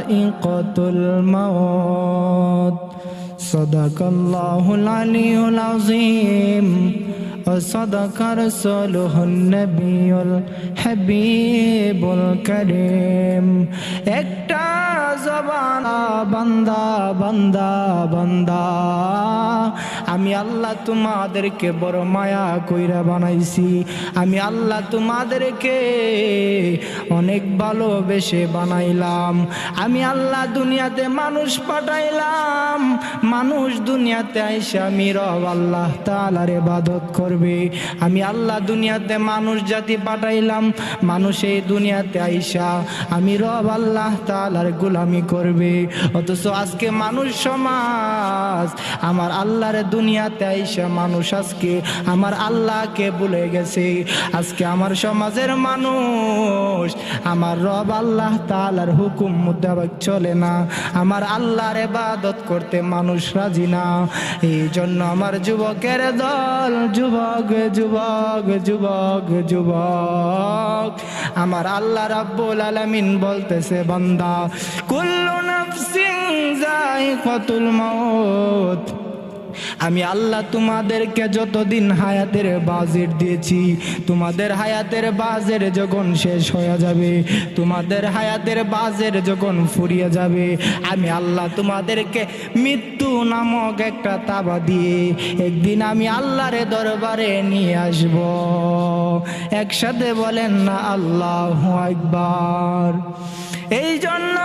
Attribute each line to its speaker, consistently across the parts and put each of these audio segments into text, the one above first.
Speaker 1: যায়িকাতুল মাউত। সাদাকাল্লাহুল আলিয়্যুল আযীম ওয়া সাদাকা রাসূলুহুন নবিয়্যুল হাবিবুল কারীম। একটা জবান বান্দা বান্দা বান্দা, আমি আল্লাহ তোমাদেরকে বড় মায়া কইরা বানাইছি। আমি আল্লাহ তোমাদেরকে অনেক ভালোবেসে বানাইলাম। আমি আল্লাহ দুনিয়াতে মানুষ পাঠাইলাম। মানুষ দুনিয়াতে আইসা আমি রব আল্লাহ তাআলার ইবাদত করবে। আমি আল্লাহ দুনিয়াতে মানুষ জাতি পাঠাইলাম। মানুষ এই দুনিয়াতে আইসা আমি রব আল্লাহ তাআলার গোলামি করবে। অথচ আজকে মানুষ সমাজ আমার আল্লাহর দুনিয়াতে আইসা মানুষ আজকে আমার আল্লাহকে ভুলে গেছে। আজকে আমার সমাজের মানুষ আমার রব আল্লাহ তাআলার হুকুম মোতাবেক চলে না। আমার আল্লাহর ইবাদত করতে মানুষ রাজি না। এই জন্য আমার যুবকের দল, যুবক যুবক যুবক যুবক, আমার আল্লাহ রাব্বুল আলামিন বলতেছে, বান্দা কুল্লু নাফসিন যায়িকাতুল মাউত। আমি আল্লাহ তোমাদেরকে যতদিন হায়াতের বাজেট দিয়েছি, তোমাদের হায়াতের বাজেট যখন শেষ হয়ে যাবে, তোমাদের হায়াতের বাজেট যখন ফুরিয়ে যাবে, আমি আল্লাহ তোমাদেরকে মৃত্যু নামক একটা তাবা দিয়ে একদিন আমি আল্লাহর দরবারে নিয়ে আসব। একসাথে বলেন না আল্লাহু আকবার। এই জন্য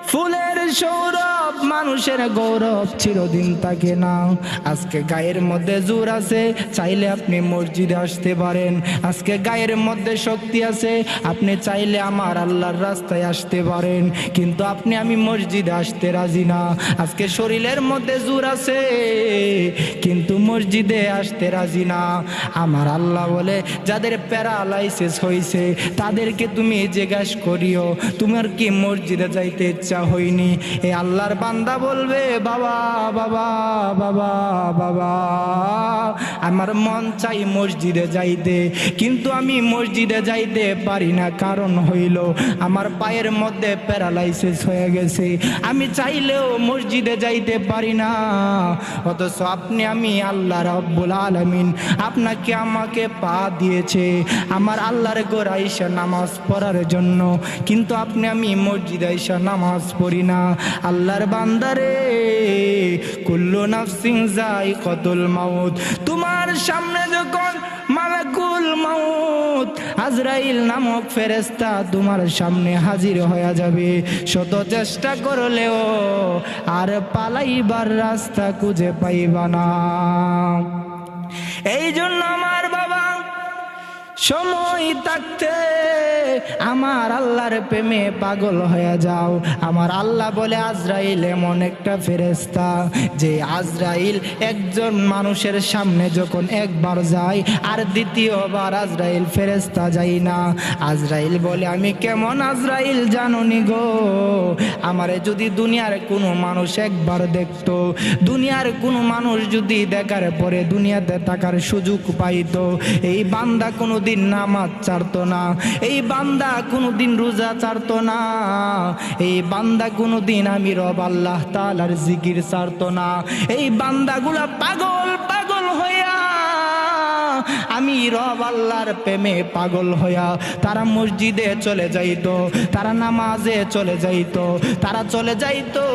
Speaker 1: ফুলের সৌরভ মানুষের গৌরব চিরদিন থাকে না। আজকে গায়ের মধ্যে জোর আছে, চাইলে আপনি মসজিদে আসতে পারেন। আজকে গায়ের মধ্যে শক্তি আছে, আপনি চাইলে আমার আল্লাহর রাস্তায় আসতে পারেন। কিন্তু আপনি আমি মসজিদে আসতে রাজি না। আজকে শরীরের মধ্যে জোর আছে, কিন্তু মসজিদে আসতে রাজি না। আমার আল্লাহ বলে, যাদের প্যারালাইসিস হয়েছে তাদেরকে তুমি জিজ্ঞাসা করিও, তোমার কি মসজিদে যাইতে ইচ্ছা হয়নি? এই আল্লাহর বান্দা বলবে, বাবা বাবা বাবা বাবা, আমার মন চাই মসজিদে যাইতে, কিন্তু আমি মসজিদে যাইতে পারি না। কারণ হইল আমার পায়ের মধ্যে প্যারালাইসিস হয়ে গেছে। আমি চাইলেও মসজিদে যাইতে পারি না। অথচ আপনি আমি আল্লাহ রাব্বুল আলামিন আপনাকে আমাকে পা দিয়েছে আমার আল্লাহর ঘরে আইসা নামাজ পড়ার জন্য, কিন্তু আপনি আমি মসজিদে আইসা নামাজ পড়ি না। আল্লাহর বান্দারে, কুল্লু নাফসিন যায়িকাতুল মাউত। তোমার সামনে যখন মালাকুল মাউত আজরাইল নামক ফেরেশতা তোমার সামনে হাজির হয়ে যাবে, শত চেষ্টা করলেও আর পালাইবার রাস্তা খুঁজে পাইবা না। এই জন্য আমার বাবা, সময় থাকতে আমার আল্লাহর প্রেমে পাগল হয়ে যাও। আমার আল্লাহ বলে, আজরাইল এমন একটা ফেরেশতা যে আজরাইল একজন মানুষের সামনে যখন একবার যায় আর দ্বিতীয়বার আজরাইল ফেরেশতা যায় না। আজরাইল বলে, আমি কেমন আজরাইল জানোনি গো? আমারে যদি দুনিয়ার কোনো মানুষ একবার দেখতো, দুনিয়ার কোনো মানুষ যদি দেখার পরে দুনিয়াতে থাকার সুযোগ পাইতো, এই বান্দা কোনোদিন নামাজ ছাড়তো না, এই বান্দা কোনোদিন রোজা ছাড়তো না, এই বান্দা কোনোদিন আমি রব আল্লাহ তাআলার জিকির ছাড়তো না। এই বান্দাগুলা পাগল পাগল হইয়া আমি রব আল্লাহর প্রেমে পাগল হইয়া তারা মসজিদে চলে যাইতো, তারা নামাজে চলে যাইতো, তারা চলে যাইতো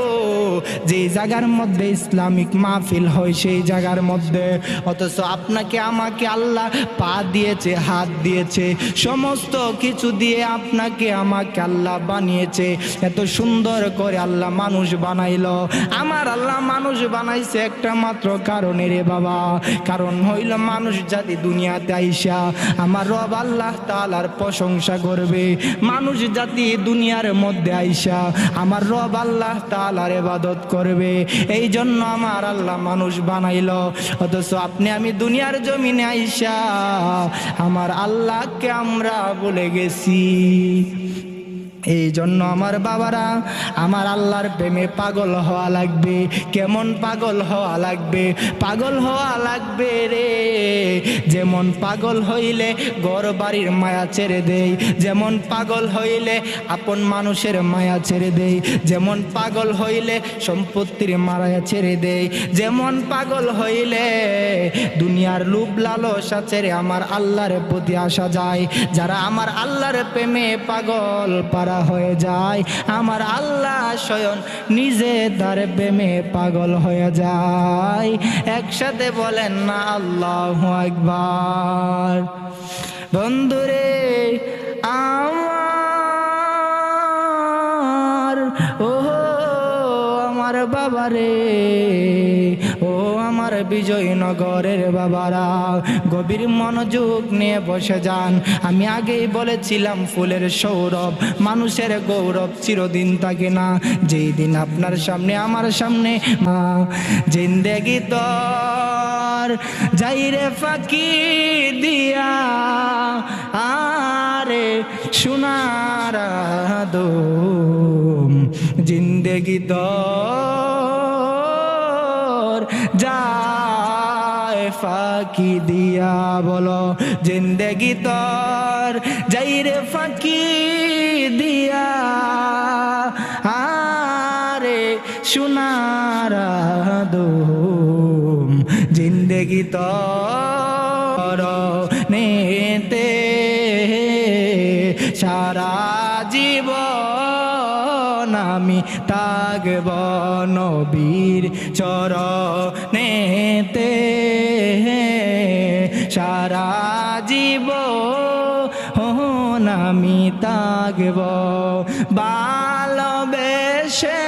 Speaker 1: যে জায়গার মধ্যে ইসলামিক মাহফিল হয় সেই জায়গার মধ্যে। অথচ আপনাকে আমাকে আল্লাহ পা দিয়েছে, হাত দিয়েছে, সমস্ত কিছু দিয়ে আপনাকে আমাকে আল্লাহ বানিয়েছে। এত সুন্দর করে আল্লাহ মানুষ বানাইলো। আমার আল্লাহ মানুষ বানাইছে একটা মাত্র কারণে রে বাবা, কারণ হইল মানুষ জাতি দুনিয়াতে আইসা আমার রব আল্লাহ তাআলার প্রশংসা করবে। মানুষ জাতি দুনিয়ার মধ্যে আইসা আমার রব আল্লাহ তাআলার ইবাদত করবে। এই জন্য আমার আল্লাহ মানুষ বানাইলো। অথচ আপনি আমি দুনিয়ার জমিনে আইসা আমার আল্লাহকে আমরা ভুলে গেছি। এই জন্য আমার বাবারা, আমার আল্লাহর প্রেমে পাগল হওয়া লাগবে। কেমন পাগল হওয়া লাগবে? পাগল হওয়া লাগবে রে যেমন পাগল হইলে ঘর বাড়ির মায়া ছেড়ে দেই, যেমন পাগল হইলে আপন মানুষের মায়া ছেড়ে দেই, যেমন পাগল হইলে সম্পত্তির মায়া ছেড়ে দেই, যেমন পাগল হইলে দুনিয়ার লোভ লালসা ছেড়ে আমার আল্লাহর প্রতি আসা যায়। যারা আমার আল্লাহর প্রেমে পাগল পারা হয়ে যায়, আমার আল্লাহ স্বয়ং নিজে তার প্রেমে পাগল হয়ে যায়। একসাথে বলেন না আল্লাহু আকবার। বন্ধুরে আমার, ও আমার বাবারে, ও আমার বিজয়নগরের বাবারা, গভীর মনোযোগ নিয়ে বসে যান। আমি আগেই বলেছিলাম ফুলের সৌরভ, মানুষের গৌরব চিরদিন থাকে না। যেই দিন আপনার সামনে আমার সামনে জিন্দেগি তোর যাইরে ফাঁকি দিয়া, আরে সোনার আদম জিন্দেগি তোর যায় ফাঁকি দিয়া। বলো জিন্দেগি তোর যাইরে ফাঁকি দিয়া, আরে সোনার আদম জিন্দেগি তোর নেতে সারা জীবন আমি থাকব নবীর চরণেতে, সারা জীবন আমি থাকব ভালোবেসে